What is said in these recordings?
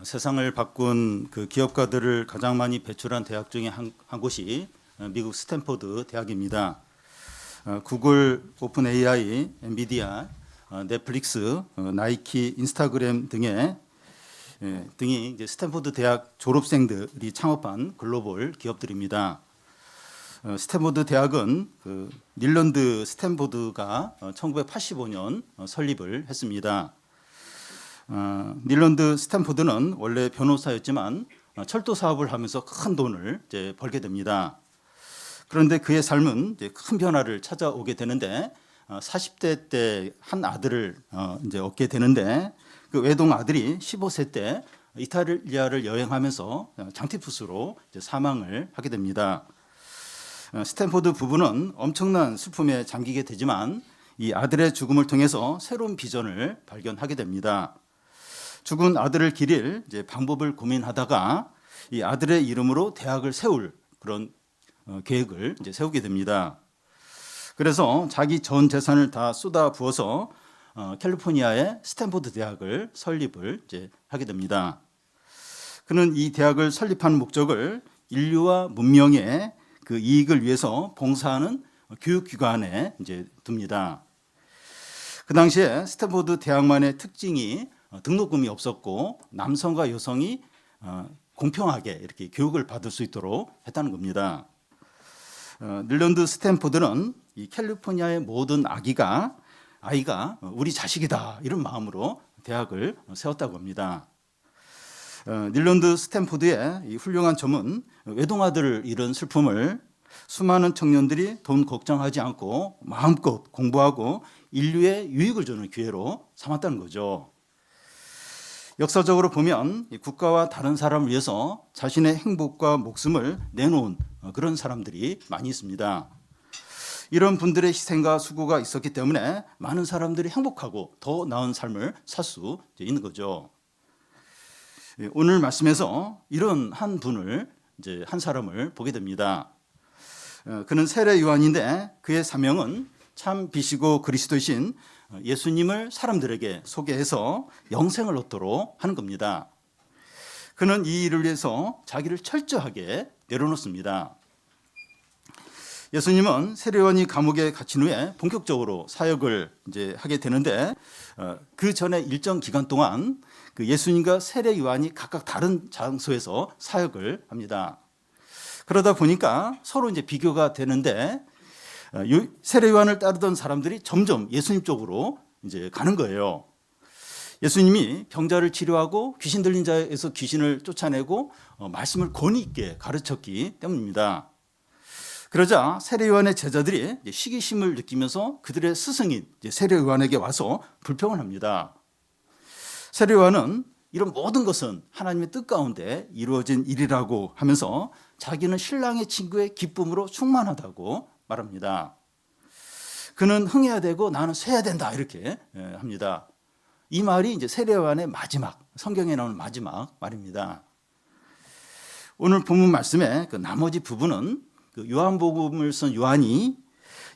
세상을 바꾼 그 기업가들을 가장 많이 배출한 대학 중에 한 곳이 미국 스탠포드 대학입니다. 구글, 오픈 AI, 엔비디아, 넷플릭스, 나이키, 인스타그램 등이 이제 스탠포드 대학 졸업생들이 창업한 글로벌 기업들입니다. 스탠포드 대학은 그 닐런드 스탠포드가 1985년 설립을 했습니다. 닐런드 스탠포드는 원래 변호사였지만 철도 사업을 하면서 큰 돈을 이제 벌게 됩니다. 그런데 그의 삶은 이제 큰 변화를 찾아오게 되는데 40대 때 한 아들을 이제 얻게 되는데 그 외동 아들이 15세 때 이탈리아를 여행하면서 장티푸스로 이제 사망을 하게 됩니다. 스탠포드 부부는 엄청난 슬픔에 잠기게 되지만 이 아들의 죽음을 통해서 새로운 비전을 발견하게 됩니다. 죽은 아들을 기릴 이제 방법을 고민하다가 이 아들의 이름으로 대학을 세울 그런 계획을 이제 세우게 됩니다. 그래서 자기 전 재산을 다 쏟아 부어서 캘리포니아의 스탠포드 대학을 설립을 이제 하게 됩니다. 그는 이 대학을 설립한 목적을 인류와 문명의 그 이익을 위해서 봉사하는 교육기관에 이제 둡니다. 그 당시에 스탠포드 대학만의 특징이 등록금이 없었고 남성과 여성이 공평하게 이렇게 교육을 받을 수 있도록 했다는 겁니다. 닐런드 스탠포드는 이 캘리포니아의 모든 아이가 우리 자식이다 이런 마음으로 대학을 세웠다고 합니다. 닐런드 스탠포드의 이 훌륭한 점은 외동아들을 잃은 슬픔을 수많은 청년들이 돈 걱정하지 않고 마음껏 공부하고 인류에 유익을 주는 기회로 삼았다는 거죠. 역사적으로 보면 국가와 다른 사람을 위해서 자신의 행복과 목숨을 내놓은 그런 사람들이 많이 있습니다. 이런 분들의 희생과 수고가 있었기 때문에 많은 사람들이 행복하고 더 나은 삶을 살 수 있는 거죠. 오늘 말씀에서 이런 한 분을 이제 한 사람을 보게 됩니다. 그는 세례 요한인데 그의 사명은 참 비시고 그리스도이신 예수님을 사람들에게 소개해서 영생을 얻도록 하는 겁니다. 그는 이 일을 위해서 자기를 철저하게 내려놓습니다. 예수님은 세례 요한이 감옥에 갇힌 후에 본격적으로 사역을 이제 하게 되는데 그 전에 일정 기간 동안 그 예수님과 세례 요한이 각각 다른 장소에서 사역을 합니다. 그러다 보니까 서로 이제 비교가 되는데 세례 요한을 따르던 사람들이 점점 예수님 쪽으로 이제 가는 거예요. 예수님이 병자를 치료하고 귀신 들린 자에서 귀신을 쫓아내고 말씀을 권위 있게 가르쳤기 때문입니다. 그러자 세례 요한의 제자들이 시기심을 느끼면서 그들의 스승인 세례 요한에게 와서 불평을 합니다. 세례 요한은 이런 모든 것은 하나님의 뜻 가운데 이루어진 일이라고 하면서 자기는 신랑의 친구의 기쁨으로 충만하다고 말합니다. 그는 흥해야 되고 나는 쇠야 된다 이렇게 합니다. 이 말이 이제 세례 요한의 마지막, 성경에 나오는 마지막 말입니다. 오늘 본문 말씀의 그 나머지 부분은 그 요한복음을 쓴 요한이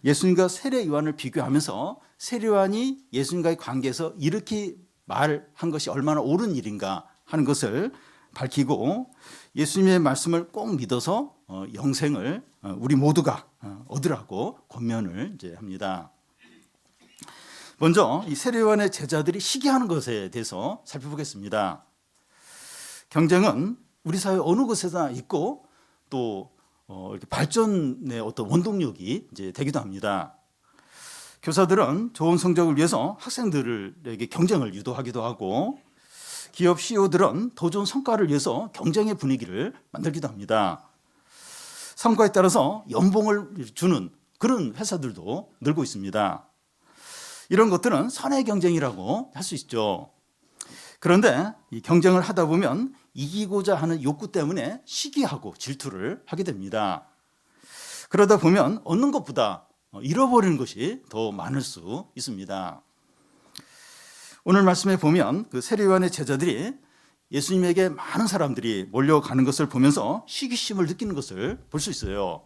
예수님과 세례 요한을 비교하면서 세례 요한이 예수님과의 관계에서 이렇게 말한 것이 얼마나 옳은 일인가 하는 것을 밝히고 예수님의 말씀을 꼭 믿어서 영생을 우리 모두가 얻으라고 권면을 이제 합니다. 먼저 이 세례 요한의 제자들이 시기하는 것에 대해서 살펴보겠습니다. 경쟁은 우리 사회 어느 곳에나 있고 또 이렇게 발전의 어떤 원동력이 이제 되기도 합니다. 교사들은 좋은 성적을 위해서 학생들에게 경쟁을 유도하기도 하고 기업 CEO들은 더 좋은 성과를 위해서 경쟁의 분위기를 만들기도 합니다. 성과에 따라서 연봉을 주는 그런 회사들도 늘고 있습니다. 이런 것들은 선의 경쟁이라고 할 수 있죠. 그런데 이 경쟁을 하다 보면 이기고자 하는 욕구 때문에 시기하고 질투를 하게 됩니다. 그러다 보면 얻는 것보다 잃어버리는 것이 더 많을 수 있습니다. 오늘 말씀에 보면 그 세례 요한의 제자들이 예수님에게 많은 사람들이 몰려가는 것을 보면서 시기심을 느끼는 것을 볼 수 있어요.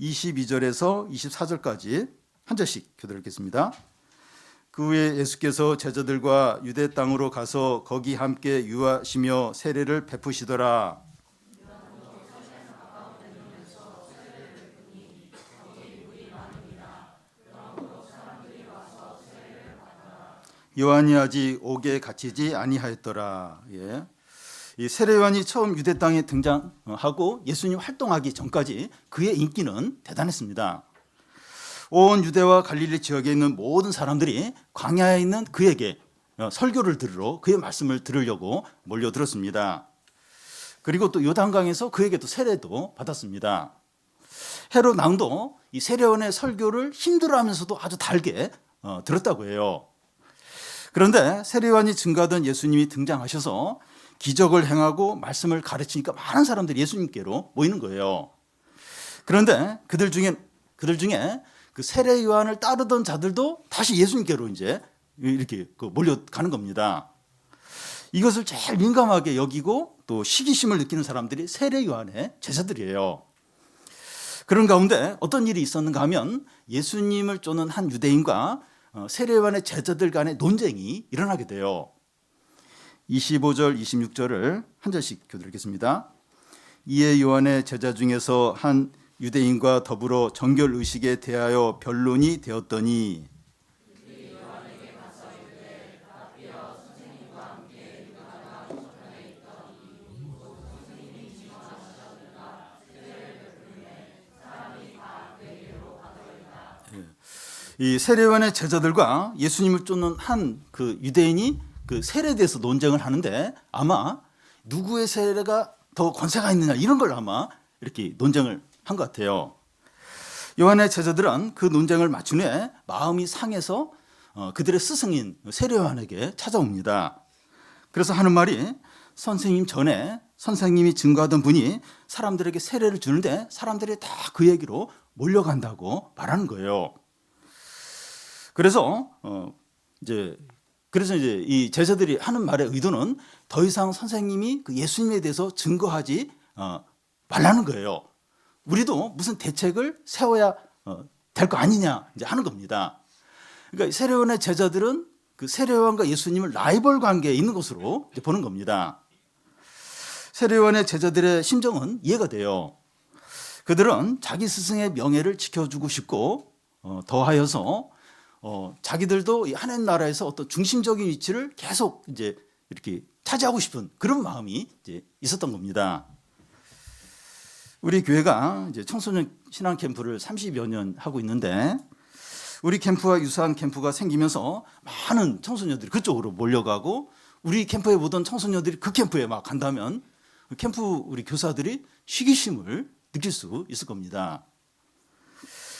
22절에서 24절까지 한 절씩 교독 읽겠습니다. 그 후에 예수께서 제자들과 유대 땅으로 가서 거기 함께 유하시며 세례를 베푸시더라. 요한이 아직 옥에 갇히지 아니하였더라. 예. 이 세례요한이 처음 유대 땅에 등장하고 예수님 활동하기 전까지 그의 인기는 대단했습니다. 온 유대와 갈릴리 지역에 있는 모든 사람들이 광야에 있는 그에게 설교를 들으러 그의 말씀을 들으려고 몰려들었습니다. 그리고 또 요단강에서 그에게도 세례도 받았습니다. 헤롯 왕도 이 세례요한의 설교를 힘들어하면서도 아주 달게 들었다고 해요. 그런데 세례요한이 증거하던 예수님이 등장하셔서 기적을 행하고 말씀을 가르치니까 많은 사람들이 예수님께로 모이는 거예요. 그런데 그들 중에 그 세례 요한을 따르던 자들도 다시 예수님께로 이제 이렇게 몰려가는 겁니다. 이것을 제일 민감하게 여기고 또 시기심을 느끼는 사람들이 세례 요한의 제자들이에요. 그런 가운데 어떤 일이 있었는가 하면 예수님을 쫓는 한 유대인과 세례 요한의 제자들 간의 논쟁이 일어나게 돼요. 25절, 26절을 한 절씩 교독하겠습니다. 이에 요한의 제자 중에서 한 유대인과 더불어 정결 의식에 대하여 변론이 되었더니 이 세례요한의 제자들과 예수님을 쫓는 한 그 유대인이 그 세례에 대해서 논쟁을 하는데 아마 누구의 세례가 더 권세가 있느냐 이런 걸 아마 이렇게 논쟁을 한 것 같아요. 요한의 제자들은 그 논쟁을 맞춘 후에 마음이 상해서 그들의 스승인 세례 요한에게 찾아옵니다. 그래서 하는 말이 선생님 전에 선생님이 증거하던 분이 사람들에게 세례를 주는데 사람들이 다 그 얘기로 몰려간다고 말하는 거예요. 그래서 이제 이 제자들이 하는 말의 의도는 더 이상 선생님이 그 예수님에 대해서 증거하지 말라는 거예요. 우리도 무슨 대책을 세워야 될 거 아니냐 이제 하는 겁니다. 그러니까 세례요한의 제자들은 그 세례요한과 예수님을 라이벌 관계에 있는 것으로 이제 보는 겁니다. 세례요한의 제자들의 심정은 이해가 돼요. 그들은 자기 스승의 명예를 지켜주고 싶고 더하여서 자기들도 이 하나님 나라에서 어떤 중심적인 위치를 계속 이제 이렇게 차지하고 싶은 그런 마음이 이제 있었던 겁니다. 우리 교회가 이제 청소년 신앙 캠프를 30여 년 하고 있는데 우리 캠프와 유사한 캠프가 생기면서 많은 청소년들이 그쪽으로 몰려가고 우리 캠프에 오던 청소년들이 그 캠프에 막 간다면 그 캠프 우리 교사들이 시기심을 느낄 수 있을 겁니다.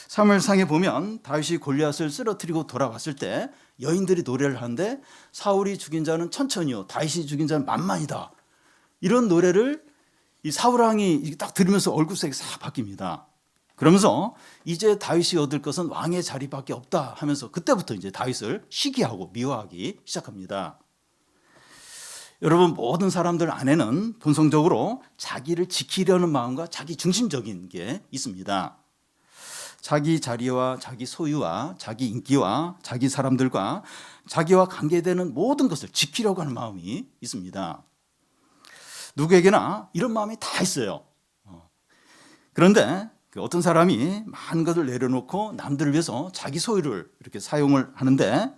사무엘상에 보면 다윗이 골리앗을 쓰러뜨리고 돌아왔을 때 여인들이 노래를 하는데 사울이 죽인 자는 천천히요 다윗이 죽인 자는 만만이다. 이런 노래를 이 사울 왕이 딱 들으면서 얼굴색이 싹 바뀝니다. 그러면서 이제 다윗이 얻을 것은 왕의 자리밖에 없다 하면서 그때부터 이제 다윗을 시기하고 미워하기 시작합니다. 여러분 모든 사람들 안에는 본성적으로 자기를 지키려는 마음과 자기 중심적인 게 있습니다. 자기 자리와 자기 소유와 자기 인기와 자기 사람들과 자기와 관계되는 모든 것을 지키려고 하는 마음이 있습니다. 누구에게나 이런 마음이 다 있어요. 그런데 어떤 사람이 많은 것을 내려놓고 남들을 위해서 자기 소유를 이렇게 사용을 하는데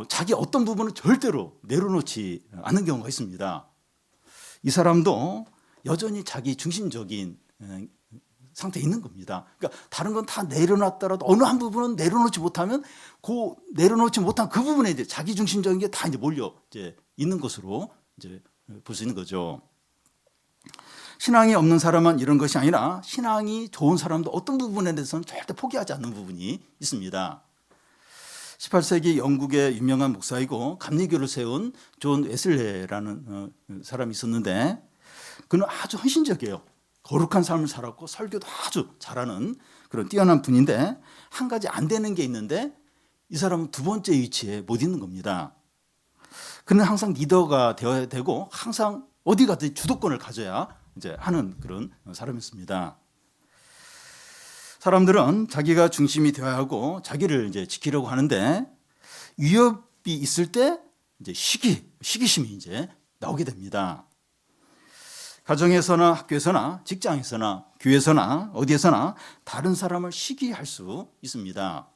자기 어떤 부분은 절대로 내려놓지 않는 경우가 있습니다. 이 사람도 여전히 자기 중심적인 상태에 있는 겁니다. 그러니까 다른 건 다 내려놨더라도 어느 한 부분은 내려놓지 못하면 그 내려놓지 못한 그 부분에 이제 자기 중심적인 게 다 이제 몰려 이제 있는 것으로 이제 볼 수 있는 거죠. 신앙이 없는 사람은 이런 것이 아니라 신앙이 좋은 사람도 어떤 부분에 대해서는 절대 포기하지 않는 부분이 있습니다. 18세기 영국의 유명한 목사이고 감리교를 세운 존 웨슬레라는 사람이 있었는데 그는 아주 헌신적이에요. 거룩한 삶을 살았고 설교도 아주 잘하는 그런 뛰어난 분인데 한 가지 안 되는 게 있는데 이 사람은 두 번째 위치에 못 있는 겁니다. 그는 항상 리더가 되어야 되고 항상 어디 가든 주도권을 가져야 이제 하는 그런 사람이었습니다. 사람들은 자기가 중심이 되어야 하고 자기를 이제 지키려고 하는데 위협이 있을 때 이제 시기심이 이제 나오게 됩니다. 가정에서나 학교에서나 직장에서나 교회에서나 어디에서나 다른 사람을 시기할 수 있습니다.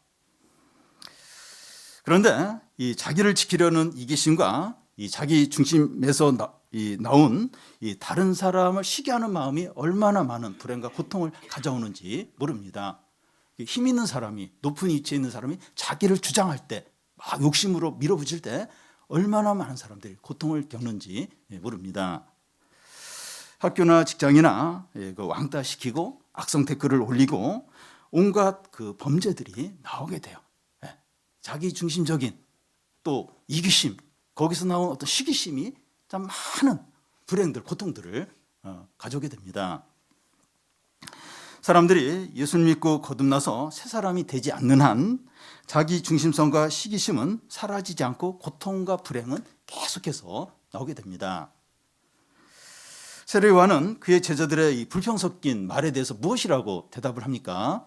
그런데 이 자기를 지키려는 이기심과 이 자기 중심에서 나온 이 다른 사람을 시기하는 마음이 얼마나 많은 불행과 고통을 가져오는지 모릅니다. 힘 있는 사람이, 높은 위치에 있는 사람이 자기를 주장할 때, 막 욕심으로 밀어붙일 때 얼마나 많은 사람들이 고통을 겪는지 모릅니다. 학교나 직장이나 그 왕따시키고 악성 댓글을 올리고 온갖 그 범죄들이 나오게 돼요. 자기 중심적인 또 이기심, 거기서 나온 어떤 시기심이 참 많은 불행들, 고통들을 가져오게 됩니다. 사람들이 예수를 믿고 거듭나서 새 사람이 되지 않는 한 자기 중심성과 시기심은 사라지지 않고 고통과 불행은 계속해서 나오게 됩니다. 세례 요한은 그의 제자들의 이 불평 섞인 말에 대해서 무엇이라고 대답을 합니까?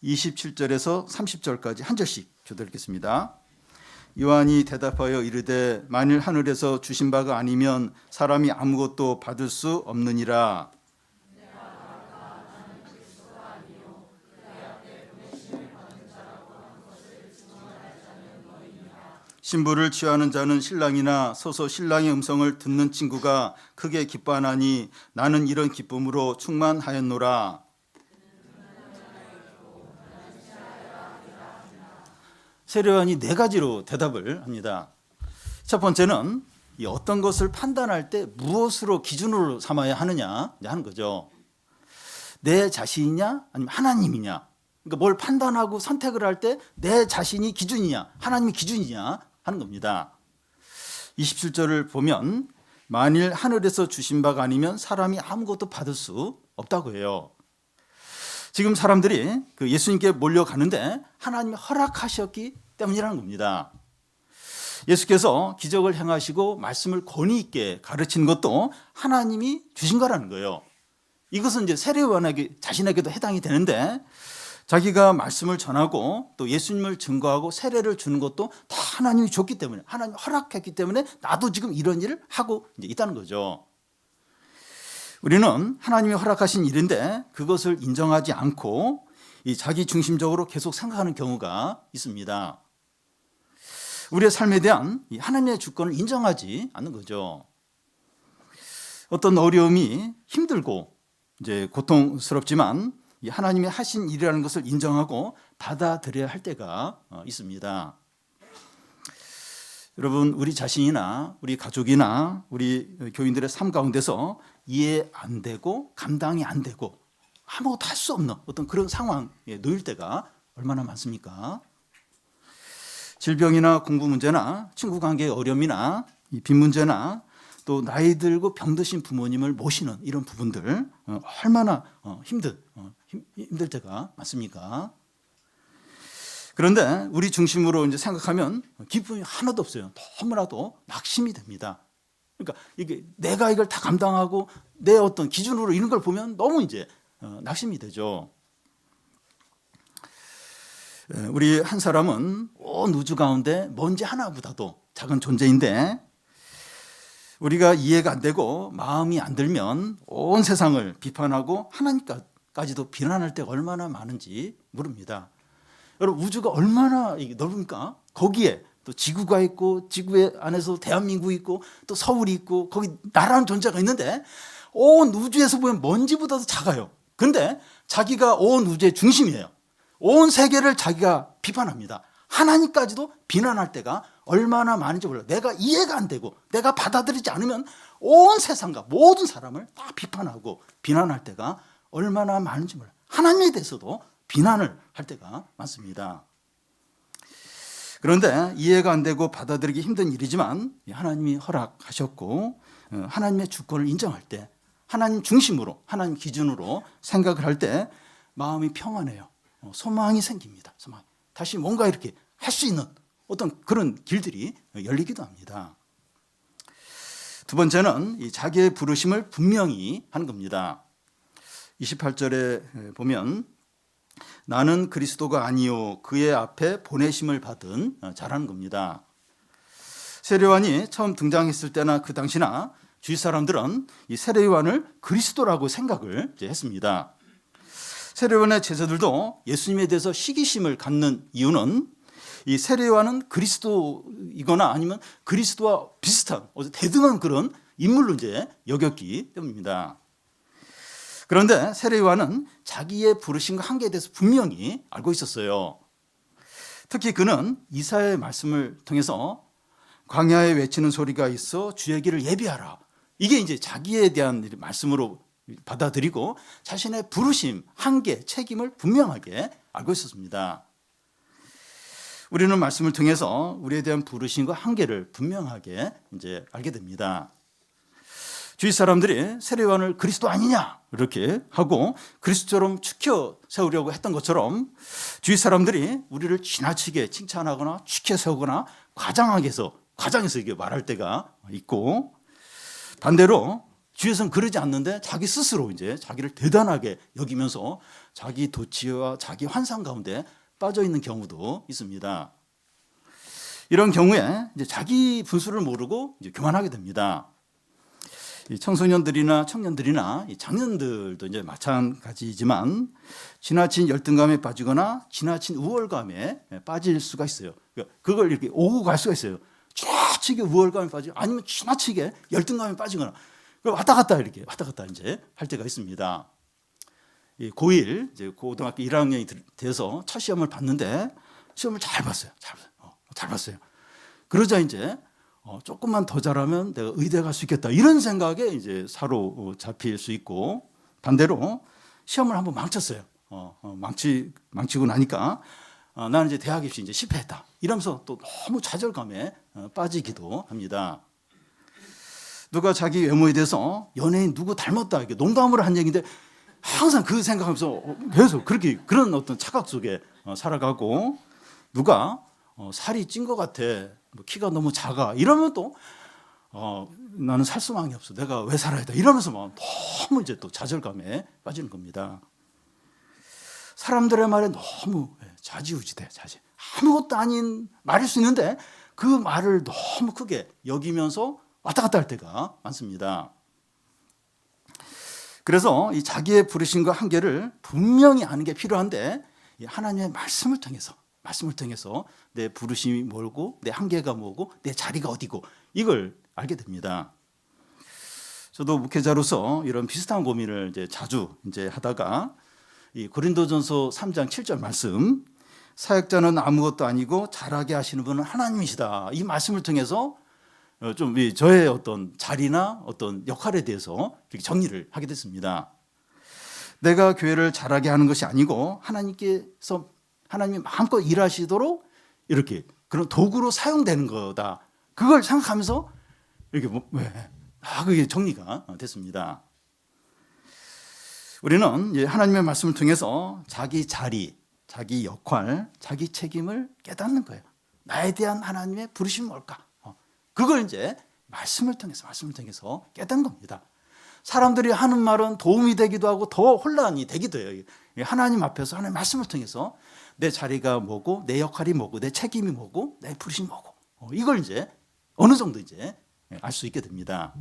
27절에서 30절까지 한 절씩 교독하겠습니다. 요한이 대답하여 이르되 만일 하늘에서 주신 바가 아니면 사람이 아무것도 받을 수 없느니라. 신부를 취하는 자는 신랑이나 서서 신랑의 음성을 듣는 친구가 크게 기뻐하나니 나는 이런 기쁨으로 충만하였노라. 세례 요한이 네 가지로 대답을 합니다. 첫 번째는 이 어떤 것을 판단할 때 무엇으로 기준으로 삼아야 하느냐 하는 거죠. 내 자신이냐 아니면 하나님이냐. 그러니까 뭘 판단하고 선택을 할 때 내 자신이 기준이냐 하나님이 기준이냐 하는 겁니다. 27절을 보면 만일 하늘에서 주신 바가 아니면 사람이 아무것도 받을 수 없다고 해요. 지금 사람들이 그 예수님께 몰려가는데 하나님이 허락하셨기 때문이라는 겁니다. 예수께서 기적을 행하시고 말씀을 권위 있게 가르치는 것도 하나님이 주신 거라는 거예요. 이것은 이제 세례 요한에게 자신에게도 해당이 되는데 자기가 말씀을 전하고 또 예수님을 증거하고 세례를 주는 것도 다 하나님이 줬기 때문에 하나님이 허락했기 때문에 나도 지금 이런 일을 하고 이제 있다는 거죠. 우리는 하나님이 허락하신 일인데 그것을 인정하지 않고 이 자기 중심적으로 계속 생각하는 경우가 있습니다. 우리의 삶에 대한 이 하나님의 주권을 인정하지 않는 거죠. 어떤 어려움이 힘들고 이제 고통스럽지만 이 하나님이 하신 일이라는 것을 인정하고 받아들여야 할 때가 있습니다. 여러분, 우리 자신이나 우리 가족이나 우리 교인들의 삶 가운데서 이해 안 되고 감당이 안 되고 아무것도 할 수 없는 어떤 그런 상황에 놓일 때가 얼마나 많습니까? 질병이나 공부 문제나 친구 관계의 어려움이나 이 빚 문제나 또 나이 들고 병드신 부모님을 모시는 이런 부분들 얼마나 힘들 때가 많습니까? 그런데 우리 중심으로 이제 생각하면 기쁨이 하나도 없어요. 너무나도 낙심이 됩니다. 그러니까 이게 내가 이걸 다 감당하고 내 어떤 기준으로 이런 걸 보면 너무 이제 낙심이 되죠. 우리 한 사람은 온 우주 가운데 먼지 하나보다도 작은 존재인데 우리가 이해가 안 되고 마음이 안 들면 온 세상을 비판하고 하나님까지도 비난할 때가 얼마나 많은지 모릅니다. 여러분, 우주가 얼마나 넓습니까? 거기에 또 지구가 있고 지구 안에서 대한민국이 있고 또 서울이 있고 거기 나라는 존재가 있는데 온 우주에서 보면 먼지보다도 작아요. 근데 자기가 온 우주의 중심이에요. 온 세계를 자기가 비판합니다. 하나님까지도 비난할 때가 얼마나 많은지 몰라요. 내가 이해가 안 되고 내가 받아들이지 않으면 온 세상과 모든 사람을 다 비판하고 비난할 때가 얼마나 많은지 몰라요. 하나님에 대해서도 비난을 할 때가 많습니다. 그런데 이해가 안 되고 받아들이기 힘든 일이지만 하나님이 허락하셨고 하나님의 주권을 인정할 때 하나님 중심으로 하나님 기준으로 생각을 할 때 마음이 평안해요. 소망이 생깁니다. 소망. 다시 뭔가 이렇게 할 수 있는 어떤 그런 길들이 열리기도 합니다. 두 번째는 이 자기의 부르심을 분명히 하는 겁니다. 28절에 보면 나는 그리스도가 아니요 그의 앞에 보내심을 받은 자라는 겁니다. 세례요한이 처음 등장했을 때나 그 당시나 주위 사람들은 이 세례요한을 그리스도라고 생각을 했습니다. 세례요한의 제자들도 예수님에 대해서 시기심을 갖는 이유는 이 세례요한은 그리스도이거나 아니면 그리스도와 비슷한 대등한 그런 인물로 여겼기 때문입니다. 그런데 세례요한은 자기의 부르심과 한계에 대해서 분명히 알고 있었어요. 특히 그는 이사야의 말씀을 통해서 광야에 외치는 소리가 있어 주의 길을 예비하라. 이게 이제 자기에 대한 말씀으로 받아들이고 자신의 부르심, 한계, 책임을 분명하게 알고 있었습니다. 우리는 말씀을 통해서 우리에 대한 부르심과 한계를 분명하게 알게 됩니다. 주위 사람들이 세례요한을 그리스도 아니냐 이렇게 하고 그리스도처럼 추켜 세우려고 했던 것처럼 주위 사람들이 우리를 지나치게 칭찬하거나 추켜 세우거나 과장해서 이게 말할 때가 있고, 반대로 주위에서는 그러지 않는데 자기 스스로 자기를 대단하게 여기면서 자기 도취와 자기 환상 가운데 빠져 있는 경우도 있습니다. 이런 경우에 자기 분수를 모르고 교만하게 됩니다. 청소년들이나 청년들이나 장년들도 마찬가지지만 지나친 열등감에 빠지거나 지나친 우월감에 빠질 수가 있어요. 그걸 이렇게 오고 갈 수가 있어요. 지나치게 우월감에 빠지고 아니면 지나치게 열등감에 빠지거나 왔다 갔다 할 때가 있습니다. 고1 고등학교 1학년이 돼서 첫 시험을 봤는데 시험을 잘 봤어요. 그러자 조금만 더 잘하면 내가 의대 갈 수 있겠다 이런 생각에 사로잡힐 수 있고, 반대로 시험을 한번 망쳤어요. 망치고 나니까 나는 대학 입시 실패했다 이러면서 또 너무 좌절감에 빠지기도 합니다. 누가 자기 외모에 대해서 연예인 누구 닮았다 이렇게 농담으로 한 얘기인데 항상 그 생각하면서 계속 그런 어떤 착각 속에 살아가고, 누가 살이 찐 것 같아, 키가 너무 작아 이러면 또 나는 살 수만이 없어, 내가 왜 살아야 돼 이러면서 너무 또 좌절감에 빠지는 겁니다. 사람들의 말에 너무 좌지우지돼. 아무것도 아닌 말일 수 있는데 그 말을 너무 크게 여기면서 왔다 갔다 할 때가 많습니다. 그래서 이 자기의 부르심과 한계를 분명히 아는 게 필요한데, 하나님의 말씀을 통해서 내 부르심이 뭐고 내 한계가 뭐고 내 자리가 어디고 이걸 알게 됩니다. 저도 목회자로서 이런 비슷한 고민을 자주 하다가 이 고린도전서 3장 7절 말씀, 사역자는 아무것도 아니고 잘하게 하시는 분은 하나님이시다, 이 말씀을 통해서 좀 저의 어떤 자리나 어떤 역할에 대해서 이렇게 정리를 하게 됐습니다. 내가 교회를 잘하게 하는 것이 아니고 하나님이 마음껏 일하시도록 이렇게 그런 도구로 사용되는 거다, 그걸 생각하면서 이렇게 그게 정리가 됐습니다. 우리는 하나님의 말씀을 통해서 자기 자리, 자기 역할, 자기 책임을 깨닫는 거예요. 나에 대한 하나님의 부르심이 뭘까? 그걸 말씀을 통해서 깨닫는 겁니다. 사람들이 하는 말은 도움이 되기도 하고 더 혼란이 되기도 해요. 하나님 앞에서 하나님의 말씀을 통해서 내 자리가 뭐고 내 역할이 뭐고 내 책임이 뭐고 내 부르심이 뭐고 이걸 어느 정도 알 수 있게 됩니다.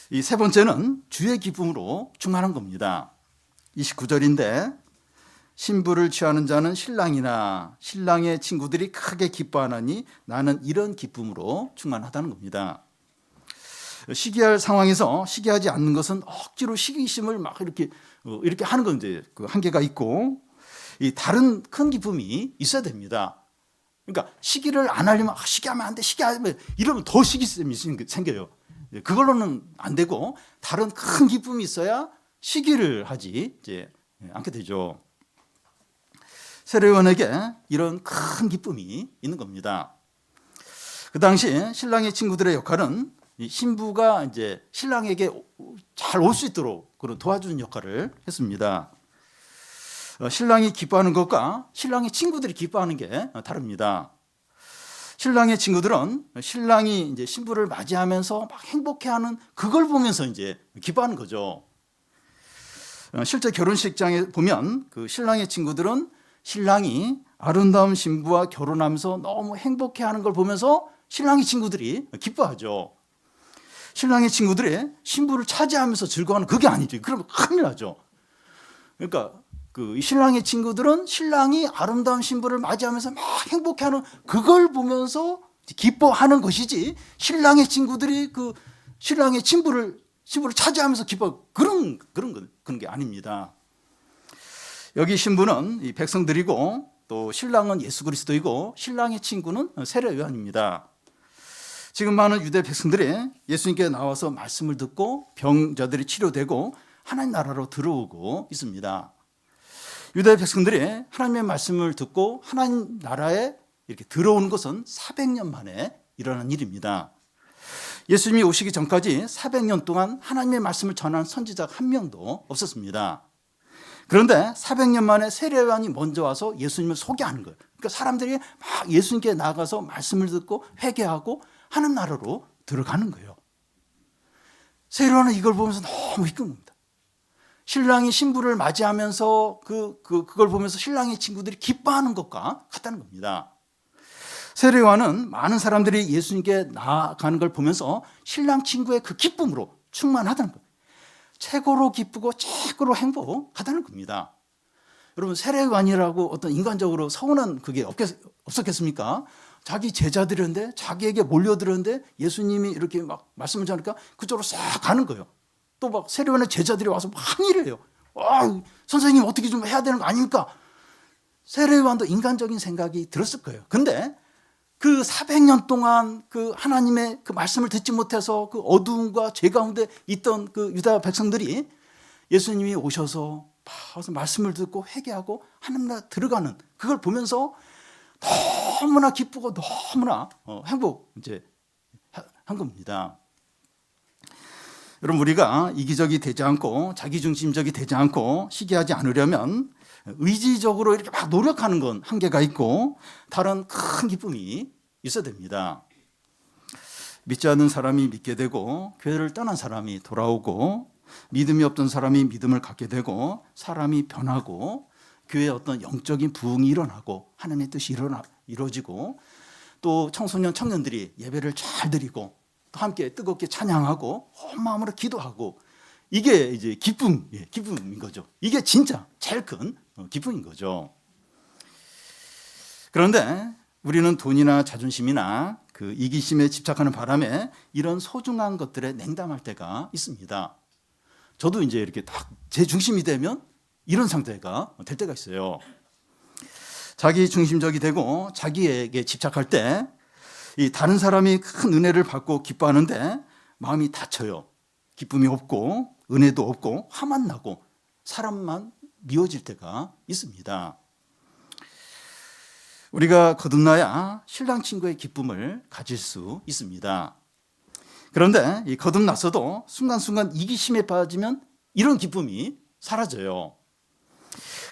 이 세 번째는 주의 기쁨으로 충만한 겁니다. 29절인데 신부를 취하는 자는 신랑이나 신랑의 친구들이 크게 기뻐하나니 나는 이런 기쁨으로 충만하다는 겁니다. 시기할 상황에서 시기하지 않는 것은 억지로 시기심을 이렇게 하는 건 그 한계가 있고, 이 다른 큰 기쁨이 있어야 됩니다. 그러니까 시기를 안 하려면 시기하면 안 돼, 시기하면 이러면 더 시기심이 생겨요. 그걸로는 안 되고 다른 큰 기쁨이 있어야 시기를 하지 않게 되죠. 세례요한에게 이런 큰 기쁨이 있는 겁니다. 그 당시 신랑의 친구들의 역할은 신부가 신랑에게 잘 올 수 있도록 그런 도와주는 역할을 했습니다. 신랑이 기뻐하는 것과 신랑의 친구들이 기뻐하는 게 다릅니다. 신랑의 친구들은 신랑이 신부를 맞이하면서 막 행복해하는 그걸 보면서 기뻐하는 거죠. 실제 결혼식장에 보면 그 신랑의 친구들은 신랑이 아름다운 신부와 결혼하면서 너무 행복해하는 걸 보면서 신랑의 친구들이 기뻐하죠. 신랑의 친구들이 신부를 차지하면서 즐거워하는 그게 아니죠. 그러면 큰일 나죠. 그러니까 그 신랑의 친구들은 신랑이 아름다운 신부를 맞이하면서 막 행복해하는 그걸 보면서 기뻐하는 것이지, 신랑의 친구들이 그 신랑의 신부를 차지하면서 기뻐 그런 게 아닙니다. 여기 신부는 이 백성들이고 또 신랑은 예수 그리스도이고 신랑의 친구는 세례 요한입니다. 지금 많은 유대 백성들이 예수님께 나와서 말씀을 듣고 병자들이 치료되고 하나님 나라로 들어오고 있습니다. 유대 백성들이 하나님의 말씀을 듣고 하나님 나라에 이렇게 들어오는 것은 400년 만에 일어난 일입니다. 예수님이 오시기 전까지 400년 동안 하나님의 말씀을 전한 선지자가 한 명도 없었습니다. 그런데 400년 만에 세례 요한이 먼저 와서 예수님을 소개하는 거예요. 그러니까 사람들이 막 예수님께 나가서 말씀을 듣고 회개하고 하나님 나라로 들어가는 거예요. 세례 요한은 이걸 보면서 너무 기쁜 겁니다. 신랑이 신부를 맞이하면서 그걸 보면서 신랑의 친구들이 기뻐하는 것과 같다는 겁니다. 세례 요한은 많은 사람들이 예수님께 나아가는 걸 보면서 신랑 친구의 그 기쁨으로 충만하다는 거예요. 최고로 기쁘고 최고로 행복하다는 겁니다. 여러분, 세례 요한이라고 어떤 인간적으로 서운한 그게 없었겠습니까? 자기 제자들인데 자기에게 몰려들었는데 예수님이 이렇게 막 말씀을 전하니까 그쪽으로 싹 가는 거예요. 또 막 세례 요한의 제자들이 와서 항의를 해요. 선생님 어떻게 좀 해야 되는 거 아닙니까? 세례 요한도 인간적인 생각이 들었을 거예요. 근데 그 400년 동안 그 하나님의 그 말씀을 듣지 못해서 그 어두움과 죄 가운데 있던 그 유다 백성들이 예수님이 오셔서 말씀을 듣고 회개하고 하나님 나라 들어가는 그걸 보면서 너무나 기쁘고 너무나 행복 한 겁니다. 여러분, 우리가 이기적이 되지 않고 자기중심적이 되지 않고 시기하지 않으려면 의지적으로 이렇게 막 노력하는 건 한계가 있고 다른 큰 기쁨이 있어야 됩니다. 믿지 않는 사람이 믿게 되고 교회를 떠난 사람이 돌아오고 믿음이 없던 사람이 믿음을 갖게 되고 사람이 변하고 교회에 어떤 영적인 부흥이 일어나고 하나님의 뜻이 이루어지고 또 청소년 청년들이 예배를 잘 드리고 또 함께 뜨겁게 찬양하고 온 마음으로 기도하고 이게 이제 기쁨인 거죠. 이게 진짜 제일 큰 기쁨인 거죠. 그런데 우리는 돈이나 자존심이나 그 이기심에 집착하는 바람에 이런 소중한 것들에 냉담할 때가 있습니다. 저도 이제 이렇게 딱 제 중심이 되면 이런 상태가 될 때가 있어요. 자기 중심적이 되고 자기에게 집착할 때 이 다른 사람이 큰 은혜를 받고 기뻐하는데 마음이 다쳐요. 기쁨이 없고 은혜도 없고 화만 나고 사람만 미워질 때가 있습니다. 우리가 거듭나야 신랑 친구의 기쁨을 가질 수 있습니다. 그런데 이 거듭났어도 순간순간 이기심에 빠지면 이런 기쁨이 사라져요.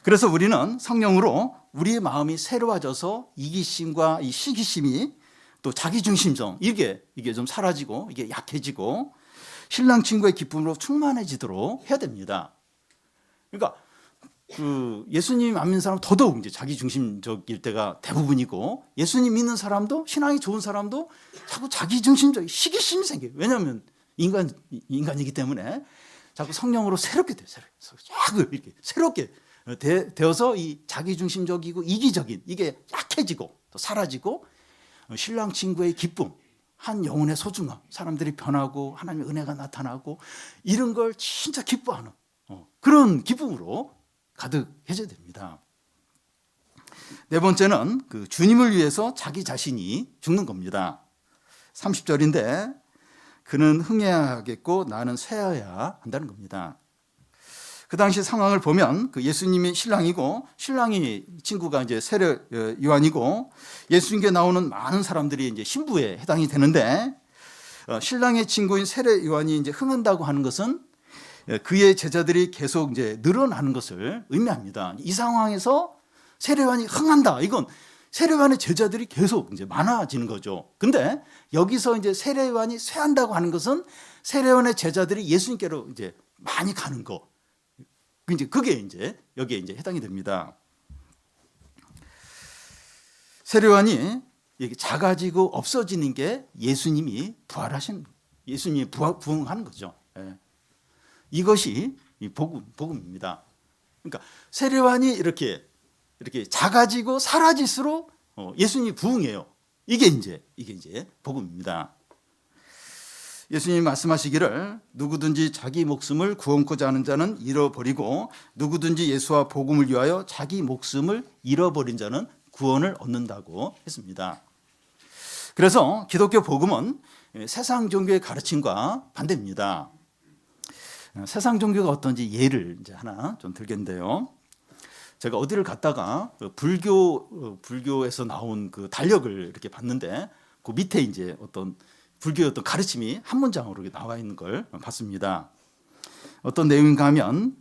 그래서 우리는 성령으로 우리의 마음이 새로워져서 이기심과 이 시기심이 또 자기중심성 이게 좀 사라지고 이게 약해지고 신랑 친구의 기쁨으로 충만해지도록 해야 됩니다. 그러니까 그 예수님 안 믿는 사람은 더더욱 이제 자기중심적일 때가 대부분이고 예수님 믿는 사람도 신앙이 좋은 사람도 자꾸 자기중심적 시기심이 생겨요. 왜냐하면 인간이기 때문에 자꾸 성령으로 새롭게 돼요. 자꾸 이렇게 새롭게 되어서 이 자기중심적이고 이기적인 이게 약해지고 또 사라지고 신랑 친구의 기쁨, 한 영혼의 소중함, 사람들이 변하고 하나님의 은혜가 나타나고 이런 걸 진짜 기뻐하는 그런 기쁨으로 가득해져야 됩니다. 네 번째는 그 주님을 위해서 자기 자신이 죽는 겁니다. 30절인데 그는 흥해야겠고 나는 쇠해야 한다는 겁니다. 그 당시 상황을 보면 그 예수님이 신랑이고 신랑이 친구가 이제 세례 요한이고 예수님께 나오는 많은 사람들이 이제 신부에 해당이 되는데 신랑의 친구인 세례 요한이 이제 흥한다고 하는 것은 그의 제자들이 계속 이제 늘어나는 것을 의미합니다. 이 상황에서 세례 요한이 흥한다. 이건 세례 요한의 제자들이 계속 이제 많아지는 거죠. 근데 여기서 이제 세례 요한이 쇠한다고 하는 것은 세례 요한의 제자들이 예수님께로 이제 많이 가는 거. 그게 이제 여기에 이제 해당이 됩니다. 세례요한이 작아지고 없어지는 게 예수님이 부흥하는 거죠. 예. 이것이 이 복음입니다. 그러니까 세례요한이 이렇게 작아지고 사라질수록 예수님이 부흥해요. 이게 이제 복음입니다. 예수님이 말씀하시기를 누구든지 자기 목숨을 구원코자 하는 자는 잃어버리고 누구든지 예수와 복음을 위하여 자기 목숨을 잃어버린 자는 구원을 얻는다고 했습니다. 그래서 기독교 복음은 세상 종교의 가르침과 반대입니다. 세상 종교가 어떤지 예를 이제 하나 좀 들겠는데요. 제가 어디를 갔다가 불교에서 나온 그 달력을 이렇게 봤는데 그 밑에 이제 어떤 불교의 어떤 가르침이 한 문장으로 이렇게 나와 있는 걸 봤습니다. 어떤 내용인가 하면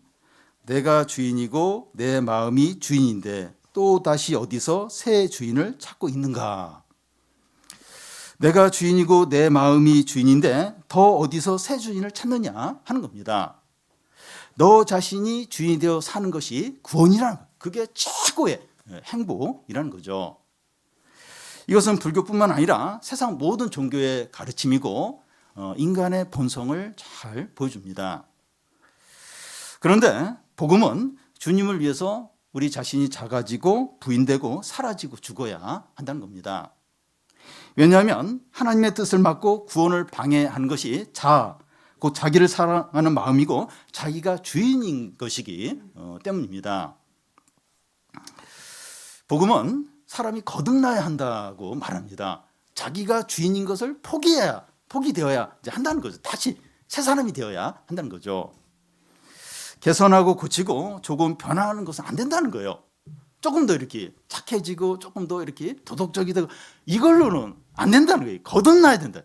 내가 주인이고 내 마음이 주인인데 또 다시 어디서 새 주인을 찾고 있는가? 내가 주인이고 내 마음이 주인인데 더 어디서 새 주인을 찾느냐 하는 겁니다. 너 자신이 주인이 되어 사는 것이 구원이라는 거예요. 그게 최고의 행복이라는 거죠. 이것은 불교뿐만 아니라 세상 모든 종교의 가르침이고 인간의 본성을 잘 보여줍니다. 그런데 복음은 주님을 위해서 우리 자신이 작아지고 부인되고 사라지고 죽어야 한다는 겁니다. 왜냐하면 하나님의 뜻을 막고 구원을 방해하는 것이 곧 자기를 사랑하는 마음이고 자기가 주인인 것이기 때문입니다. 복음은 사람이 거듭나야 한다고 말합니다. 자기가 주인인 것을 포기되어야 이제 한다는 거죠. 다시 새 사람이 되어야 한다는 거죠. 개선하고 고치고 조금 변화하는 것은 안 된다는 거예요. 조금 더 이렇게 착해지고 조금 더 이렇게 도덕적이 되고 이걸로는 안 된다는 거예요. 거듭나야 된다.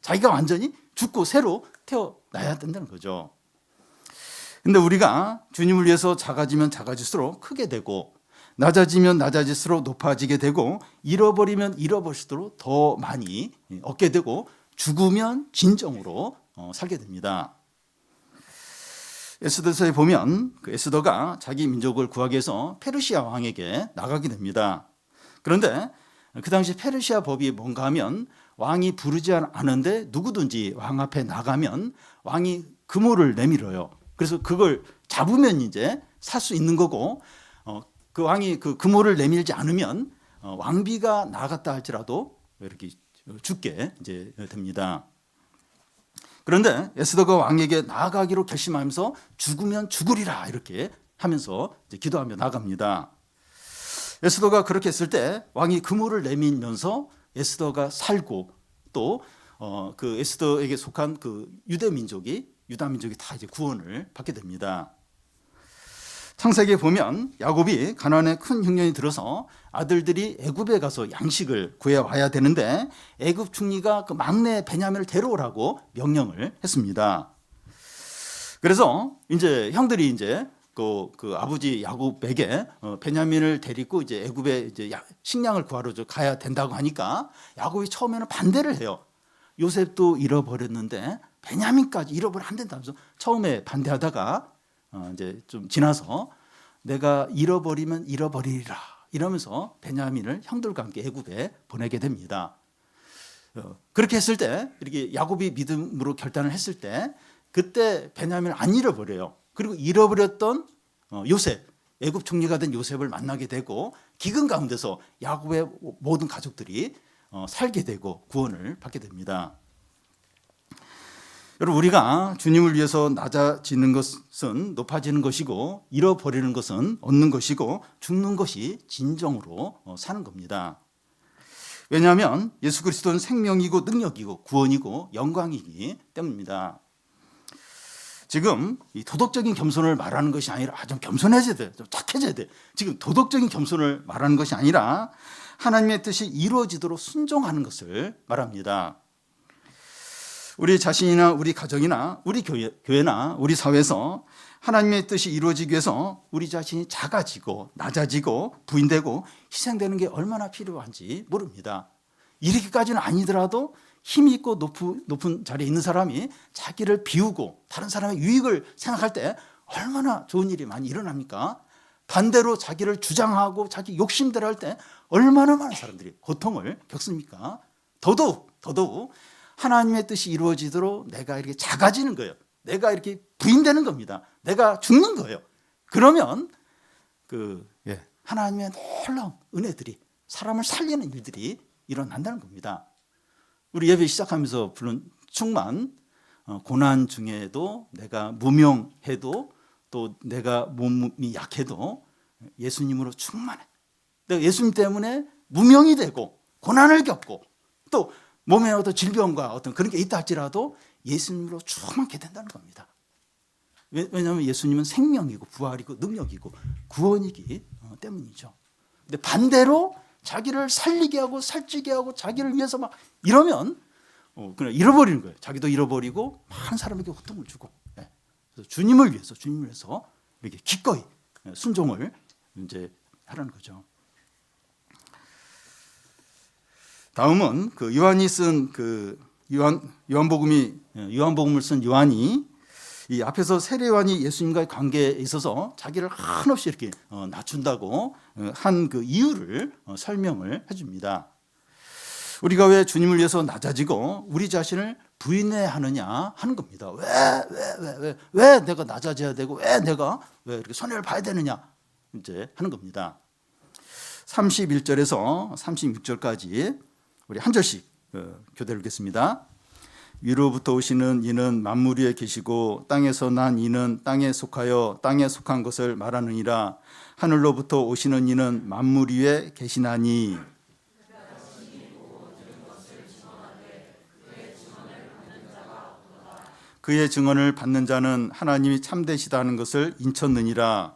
자기가 완전히 죽고 새로 태어나야 된다는 거죠. 근데 우리가 주님을 위해서 작아지면 작아질수록 크게 되고 낮아지면 낮아질수록 높아지게 되고 잃어버리면 잃어버릴수록 더 많이 얻게 되고 죽으면 진정으로 살게 됩니다. 에스더서에 보면 그 에스더가 자기 민족을 구하기 위해서 페르시아 왕에게 나가게 됩니다. 그런데 그 당시 페르시아 법이 뭔가 하면 왕이 부르지 않은데 누구든지 왕 앞에 나가면 왕이 금호를 내밀어요. 그래서 그걸 잡으면 이제 살 수 있는 거고 그 왕이 그 금호를 내밀지 않으면 왕비가 나갔다 할지라도 이렇게 죽게 이제 됩니다. 그런데 에스더가 왕에게 나아가기로 결심하면서 죽으면 죽으리라 이렇게 하면서 이제 기도하며 나갑니다. 에스더가 그렇게 했을 때 왕이 금호를 내밀면서 에스더가 살고 또 그 에스더에게 속한 그 유다 민족이 다 이제 구원을 받게 됩니다. 창세기에 보면 야곱이 가나안에 큰 흉년이 들어서 아들들이 애굽에 가서 양식을 구해 와야 되는데 애굽 총리가 그 막내 베냐민을 데려오라고 명령을 했습니다. 그래서 이제 형들이 이제 그 아버지 야곱에게 베냐민을 데리고 이제 애굽에 이제 식량을 구하러 가야 된다고 하니까 야곱이 처음에는 반대를 해요. 요셉도 잃어버렸는데 베냐민까지 잃어버리면 안 된다면서 처음에 반대하다가 이제 좀 지나서 내가 잃어버리면 잃어버리리라 이러면서 베냐민을 형들과 함께 애굽에 보내게 됩니다. 그렇게 했을 때 이렇게 야곱이 믿음으로 결단을 했을 때 그때 베냐민을 안 잃어버려요. 그리고 잃어버렸던 요셉, 애굽 총리가 된 요셉을 만나게 되고 기근 가운데서 야곱의 모든 가족들이 살게 되고 구원을 받게 됩니다. 여러분 우리가 주님을 위해서 낮아지는 것은 높아지는 것이고 잃어버리는 것은 얻는 것이고 죽는 것이 진정으로 사는 겁니다. 왜냐하면 예수 그리스도는 생명이고 능력이고 구원이고 영광이기 때문입니다. 지금 이 도덕적인 겸손을 말하는 것이 아니라 좀 겸손해져야 돼, 좀 착해져야 돼. 지금 도덕적인 겸손을 말하는 것이 아니라 하나님의 뜻이 이루어지도록 순종하는 것을 말합니다. 우리 자신이나 우리 가정이나 우리 교회나 우리 사회에서 하나님의 뜻이 이루어지기 위해서 우리 자신이 작아지고 낮아지고 부인되고 희생되는 게 얼마나 필요한지 모릅니다. 이렇게까지는 아니더라도 힘이 있고 높은 자리에 있는 사람이 자기를 비우고 다른 사람의 유익을 생각할 때 얼마나 좋은 일이 많이 일어납니까? 반대로 자기를 주장하고 자기 욕심대로 할 때 얼마나 많은 사람들이 고통을 겪습니까? 더더욱 하나님의 뜻이 이루어지도록 내가 이렇게 작아지는 거예요. 내가 이렇게 부인되는 겁니다. 내가 죽는 거예요. 그러면 하나님의 놀라운 은혜들이, 사람을 살리는 일들이 일어난다는 겁니다. 우리 예배 시작하면서 부른 충만, 고난 중에도 내가 무명해도 또 내가 몸이 약해도 예수님으로 충만해. 내가 예수님 때문에 무명이 되고 고난을 겪고 또 몸에 어떤 질병과 어떤 그런 게 있다 할지라도 예수님으로 충만케 된다는 겁니다. 왜냐하면 예수님은 생명이고 부활이고 능력이고 구원이기 때문이죠. 근데 반대로 자기를 살리게 하고 살찌게 하고 자기를 위해서 막 이러면 그냥 잃어버리는 거예요. 자기도 잃어버리고 많은 사람에게 고통을 주고. 그래서 주님을 위해서 이렇게 기꺼이 순종을 이제 하라는 거죠. 다음은 요한이 쓴 요한복음을 쓴 요한이 이 앞에서 세례 요한이 예수님과의 관계에 있어서 자기를 한없이 이렇게 낮춘다고 한 그 이유를 설명을 해줍니다. 우리가 왜 주님을 위해서 낮아지고 우리 자신을 부인해야 하느냐 하는 겁니다. 왜 내가 낮아져야 되고 왜 이렇게 손해를 봐야 되느냐 이제 하는 겁니다. 31절에서 36절까지 우리 한 절씩 교대를 읽겠습니다. 위로부터 오시는 이는 만물 위에 계시고 땅에서 난 이는 땅에 속하여 땅에 속한 것을 말하느니라. 하늘로부터 오시는 이는 만물 위에 계시나니 그의 증언을 받는 자는 하나님이 참되시다는 것을 인쳤느니라.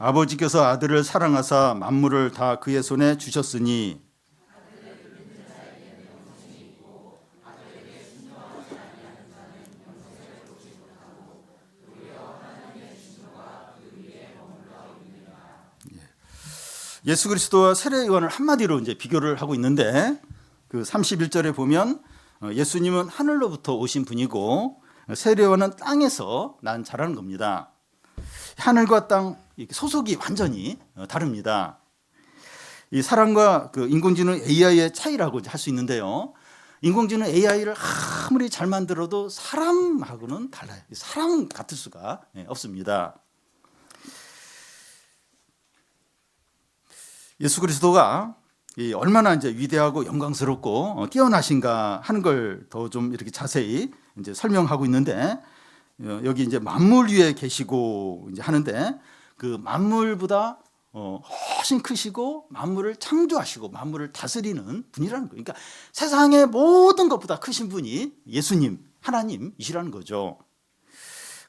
아버지께서 아들을 사랑하사 만물을 다 그의 손에 주셨으니 예수 그리스도와 세례 요한을 한마디로 이제 비교를 하고 있는데 그 31절에 보면 예수님은 하늘로부터 오신 분이고 세례 요한은 땅에서 난 자라는 겁니다. 하늘과 땅 소속이 완전히 다릅니다. 이 사람과 그 인공지능 AI의 차이라고 할 수 있는데요. 인공지능 AI를 아무리 잘 만들어도 사람하고는 달라요. 사람 같을 수가 없습니다. 예수 그리스도가 얼마나 이제 위대하고 영광스럽고 뛰어나신가 하는 걸 더 좀 이렇게 자세히 이제 설명하고 있는데 여기 이제 만물 위에 계시고 이제 하는데 그 만물보다 훨씬 크시고 만물을 창조하시고 만물을 다스리는 분이라는 거예요. 그러니까 세상의 모든 것보다 크신 분이 예수님, 하나님이시라는 거죠.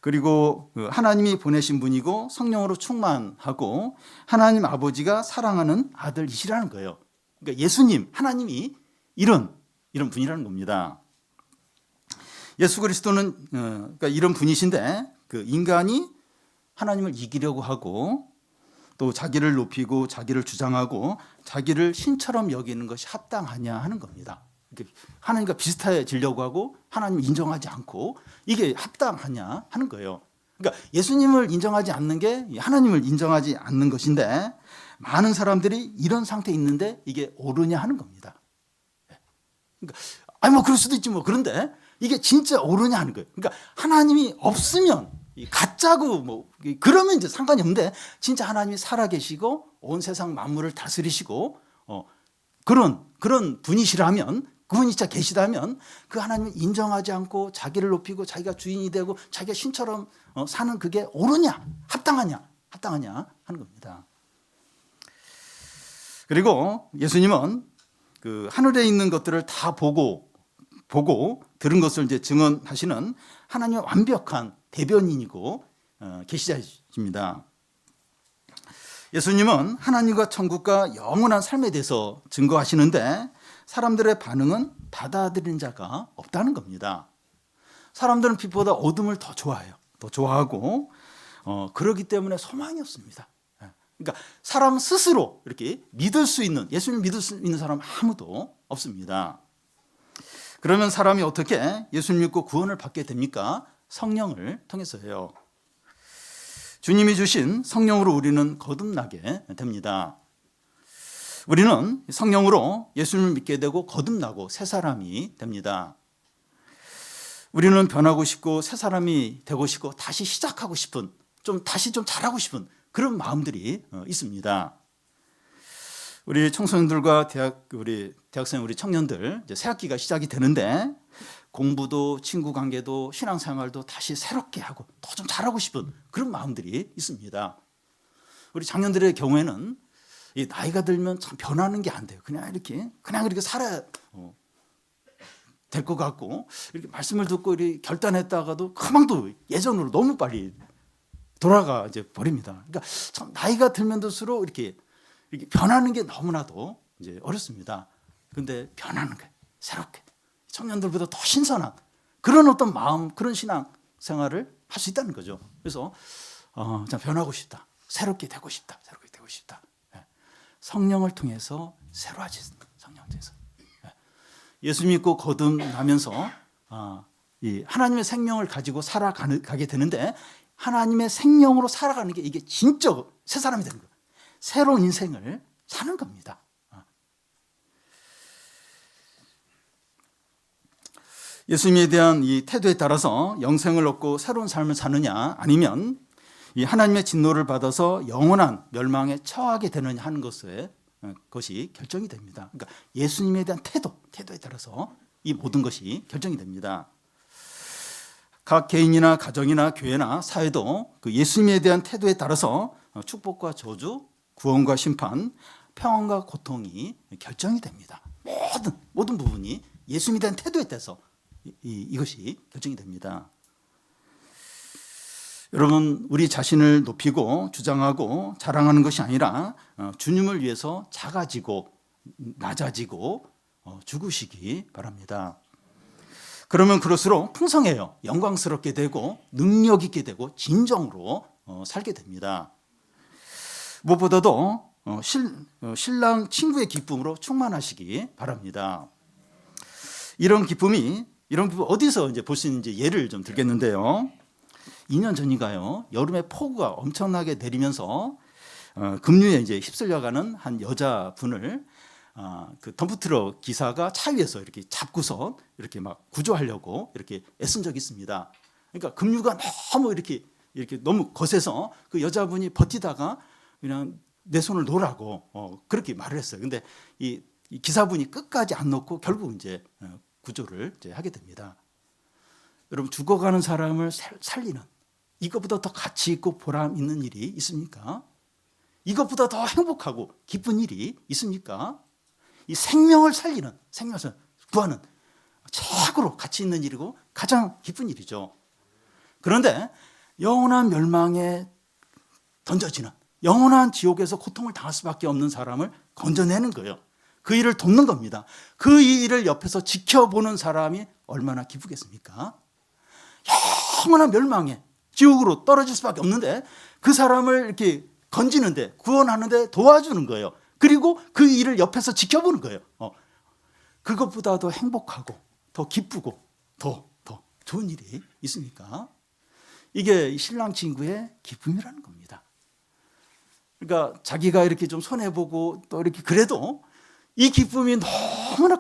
그리고 하나님이 보내신 분이고 성령으로 충만하고 하나님 아버지가 사랑하는 아들이시라는 거예요. 그러니까 예수님, 하나님이 이런 분이라는 겁니다. 예수 그리스도는 그러니까 이런 분이신데 그 인간이 하나님을 이기려고 하고 또 자기를 높이고 자기를 주장하고 자기를 신처럼 여기는 것이 합당하냐 하는 겁니다. 하나님과 비슷해지려고 하고 하나님을 인정하지 않고 이게 합당하냐 하는 거예요. 그러니까 예수님을 인정하지 않는 게 하나님을 인정하지 않는 것인데 많은 사람들이 이런 상태에 있는데 이게 옳으냐 하는 겁니다. 그러니까 뭐 그럴 수도 있지 뭐. 그런데 이게 진짜 옳으냐 하는 거예요. 그러니까 하나님이 없으면 가짜고 뭐 그러면 이제 상관이 없는데 진짜 하나님이 살아계시고 온 세상 만물을 다스리시고 그런 분이시라면 그분이 진짜 계시다면 그 하나님을 인정하지 않고 자기를 높이고 자기가 주인이 되고 자기가 신처럼 사는 그게 옳으냐 합당하냐 하는 겁니다. 그리고 예수님은 그 하늘에 있는 것들을 다 보고 들은 것을 이제 증언하시는 하나님의 완벽한 대변인이고 계시자이십니다. 예수님은 하나님과 천국과 영원한 삶에 대해서 증거하시는데 사람들의 반응은 받아들이는 자가 없다는 겁니다. 사람들은 빛보다 어둠을 더 좋아해요. 더 좋아하고 그러기 때문에 소망이 없습니다. 그러니까 사람 스스로 이렇게 믿을 수 있는, 예수님을 믿을 수 있는 사람 아무도 없습니다. 그러면 사람이 어떻게 예수님 믿고 구원을 받게 됩니까? 성령을 통해서요. 주님이 주신 성령으로 우리는 거듭나게 됩니다. 우리는 성령으로 예수님을 믿게 되고 거듭나고 새 사람이 됩니다. 우리는 변하고 싶고 새 사람이 되고 싶고 다시 시작하고 싶은, 다시 좀 잘하고 싶은 그런 마음들이 있습니다. 우리 청소년들과 우리 대학생, 우리 청년들 이제 새 학기가 시작이 되는데 공부도 친구 관계도 신앙생활도 다시 새롭게 하고 더 좀 잘하고 싶은 그런 마음들이 있습니다. 우리 장년들의 경우에는 이 나이가 들면 참 변하는 게 안 돼요. 그냥 이렇게 살아야 될 것 같고, 이렇게 말씀을 듣고 이렇게 결단했다가도 금방 또 예전으로 너무 빨리 돌아가 이제 버립니다. 그러니까 참 나이가 들면 들수록 이렇게 변하는 게 너무나도 이제 어렵습니다. 그런데 변하는 게 새롭게 청년들보다 더 신선한 그런 어떤 마음, 그런 신앙 생활을 할 수 있다는 거죠. 그래서 참 변하고 싶다, 새롭게 되고 싶다. 성령을 통해서 새로워지는, 성령을 통해서 예수 믿고 거듭나면서 이 하나님의 생명을 가지고 살아가게 되는데, 하나님의 생명으로 살아가는 게 이게 진짜 새 사람이 되는 거예요. 새로운 인생을 사는 겁니다. 예수님에 대한 이 태도에 따라서 영생을 얻고 새로운 삶을 사느냐, 아니면 이 하나님의 진노를 받아서 영원한 멸망에 처하게 되느냐 하는 것이 결정이 됩니다. 그러니까 예수님에 대한 태도에 따라서 이 모든 것이 결정이 됩니다. 각 개인이나 가정이나 교회나 사회도 그 예수님에 대한 태도에 따라서 축복과 저주, 구원과 심판, 평안과 고통이 결정이 됩니다. 모든 부분이 예수님에 대한 태도에 따라서 이것이 결정이 됩니다. 여러분, 우리 자신을 높이고 주장하고 자랑하는 것이 아니라 주님을 위해서 작아지고 낮아지고 죽으시기 바랍니다. 그러면 그럴수록 풍성해요. 영광스럽게 되고 능력 있게 되고 진정으로 살게 됩니다. 무엇보다도 신랑 친구의 기쁨으로 충만하시기 바랍니다. 이런 기쁨 어디서 이제 볼 수 있는지 예를 좀 들겠는데요. 2년 전인가요? 여름에 폭우가 엄청나게 내리면서 급류에 이제 휩쓸려가는 한 여자분을 그 덤프트럭 기사가 차 위에서 이렇게 잡고서 이렇게 막 구조하려고 이렇게 애쓴 적이 있습니다. 그러니까 급류가 너무 이렇게 너무 거세서 그 여자분이 버티다가 그냥 내 손을 놓으라고 그렇게 말을 했어요. 근데 이 기사분이 끝까지 안 놓고 결국 이제 구조를 이제 하게 됩니다. 여러분, 죽어가는 사람을 살리는, 이것보다 더 가치 있고 보람 있는 일이 있습니까? 이것보다 더 행복하고 기쁜 일이 있습니까? 이 생명을 살리는, 생명을 구하는 최고로 가치 있는 일이고 가장 기쁜 일이죠. 그런데 영원한 멸망에 던져지는, 영원한 지옥에서 고통을 당할 수밖에 없는 사람을 건져내는 거예요. 그 일을 돕는 겁니다. 그 일을 옆에서 지켜보는 사람이 얼마나 기쁘겠습니까? 영원한 멸망에 지옥으로 떨어질 수밖에 없는데 그 사람을 이렇게 건지는데, 구원하는데 도와주는 거예요. 그리고 그 일을 옆에서 지켜보는 거예요. 그것보다 더 행복하고 더 기쁘고 더 좋은 일이 있습니까? 이게 신랑 친구의 기쁨이라는 겁니다. 그러니까 자기가 이렇게 좀 손해보고 또 이렇게 그래도 이 기쁨이 너무나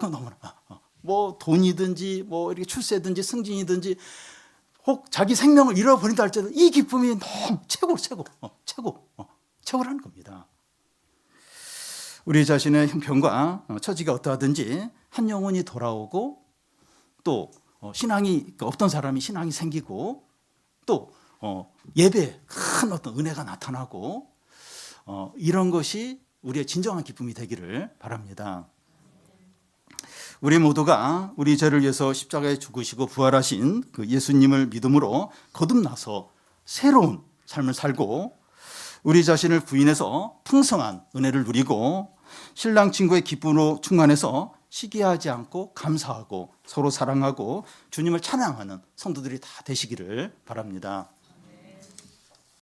뭐 돈이든지 뭐 이렇게 출세든지 승진이든지 혹 자기 생명을 잃어버린다 할지라도 이 기쁨이 너무 최고라는 겁니다. 우리 자신의 형편과 처지가 어떠하든지 한 영혼이 돌아오고 또 신앙이 없던 사람이 신앙이 생기고 또 예배에 큰 어떤 은혜가 나타나고 이런 것이 우리의 진정한 기쁨이 되기를 바랍니다. 우리 모두가 우리 죄를 위해서 십자가에 죽으시고 부활하신 그 예수님을 믿음으로 거듭나서 새로운 삶을 살고 우리 자신을 부인해서 풍성한 은혜를 누리고 신랑 친구의 기쁨으로 충만해서 시기하지 않고 감사하고 서로 사랑하고 주님을 찬양하는 성도들이 다 되시기를 바랍니다.